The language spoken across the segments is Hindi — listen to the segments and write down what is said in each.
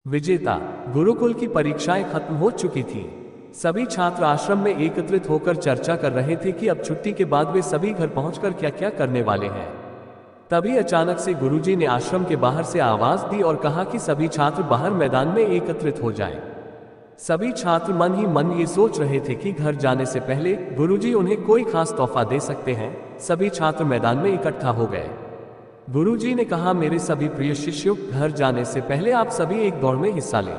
विजेता। गुरुकुल की परीक्षाएं खत्म हो चुकी थी। सभी छात्र आश्रम में एकत्रित होकर चर्चा कर रहे थे कि अब छुट्टी के बाद वे सभी घर पहुंचकर क्या क्या करने वाले हैं। तभी अचानक से गुरुजी ने आश्रम के बाहर से आवाज दी और कहा कि सभी छात्र बाहर मैदान में एकत्रित हो जाएं। सभी छात्र मन ही मन ये सोच रहे थे कि घर जाने से पहले गुरुजी उन्हें कोई खास तोहफा दे सकते हैं। सभी छात्र मैदान में इकट्ठा हो गए। गुरुजी ने कहा, मेरे सभी प्रिय शिष्यों, घर जाने से पहले आप सभी एक दौड़ में हिस्सा लें।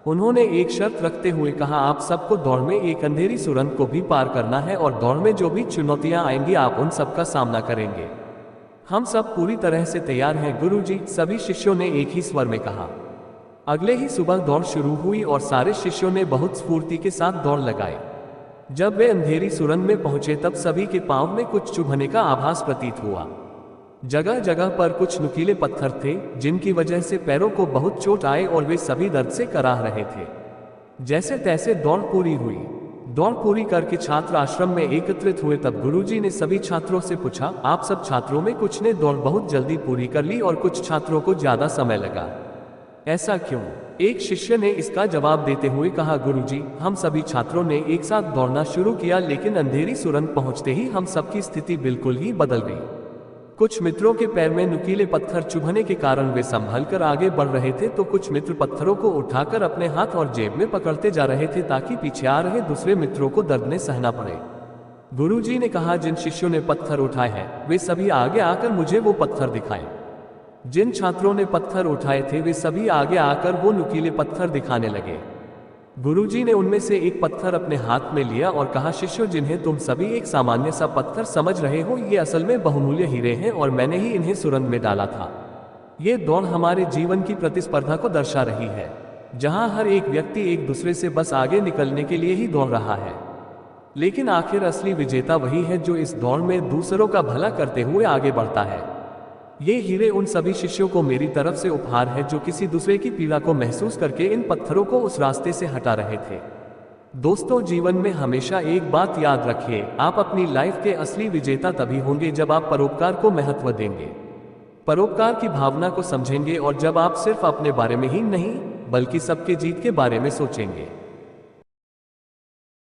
उन्होंने एक शर्त रखते हुए कहा, आप सबको दौड़ में एक अंधेरी सुरंग को भी पार करना है और दौड़ में जो भी चुनौतियां आएंगी आप उन सब का सामना करेंगे। हम सब पूरी तरह से तैयार हैं गुरुजी, सभी शिष्यों ने एक ही स्वर में कहा। अगले ही सुबह दौड़ शुरू हुई और सारे शिष्यों ने बहुत स्फूर्ति के साथ दौड़ लगाई। जब वे अंधेरी सुरंग में पहुंचे तब सभी के पांव में कुछ चुभने का आभास प्रतीत हुआ। जगह जगह पर कुछ नुकीले पत्थर थे जिनकी वजह से पैरों को बहुत चोट आए और वे सभी दर्द से कराह रहे थे। जैसे तैसे दौड़ पूरी हुई। दौड़ पूरी करके छात्र आश्रम में एकत्रित हुए तब गुरुजी ने सभी छात्रों से पूछा, आप सब छात्रों में कुछ ने दौड़ बहुत जल्दी पूरी कर ली और कुछ छात्रों को ज्यादा समय लगा, ऐसा क्यों? एक शिष्य ने इसका जवाब देते हुए कहा, गुरुजी, हम सभी छात्रों ने एक साथ दौड़ना शुरू किया लेकिन अंधेरी सुरंग पहुंचते ही हम सबकी स्थिति बिल्कुल ही बदल गई। कुछ मित्रों के पैर में नुकीले पत्थर चुभने के कारण वे संभल कर आगे बढ़ रहे थे तो कुछ मित्र पत्थरों को उठाकर अपने हाथ और जेब में पकड़ते जा रहे थे ताकि पीछे आ रहे दूसरे मित्रों को दर्द ने सहना पड़े। गुरुजी ने कहा, जिन शिष्यों ने पत्थर उठाए हैं वे सभी आगे आकर मुझे वो पत्थर दिखाएं। जिन छात्रों ने पत्थर उठाए थे वे सभी आगे आकर वो नुकीले पत्थर दिखाने लगे। गुरुजी ने उनमें से एक पत्थर अपने हाथ में लिया और कहा, शिष्यों, जिन्हें तुम सभी एक सामान्य सा पत्थर समझ रहे हो, ये असल में बहुमूल्य हीरे हैं और मैंने ही इन्हें सुरंग में डाला था। ये दौड़ हमारे जीवन की प्रतिस्पर्धा को दर्शा रही है, जहां हर एक व्यक्ति एक दूसरे से बस आगे निकलने के लिए ही दौड़ रहा है, लेकिन आखिर असली विजेता वही है जो इस दौड़ में दूसरों का भला करते हुए आगे बढ़ता है। ये हीरे उन सभी शिष्यों को मेरी तरफ से उपहार है जो किसी दूसरे की पीड़ा को महसूस करके इन पत्थरों को उस रास्ते से हटा रहे थे। दोस्तों, जीवन में हमेशा एक बात याद रखिए, आप अपनी लाइफ के असली विजेता तभी होंगे जब आप परोपकार को महत्व देंगे, परोपकार की भावना को समझेंगे और जब आप सिर्फ अपने बारे में ही नहीं बल्कि सबके जीत के बारे में सोचेंगे।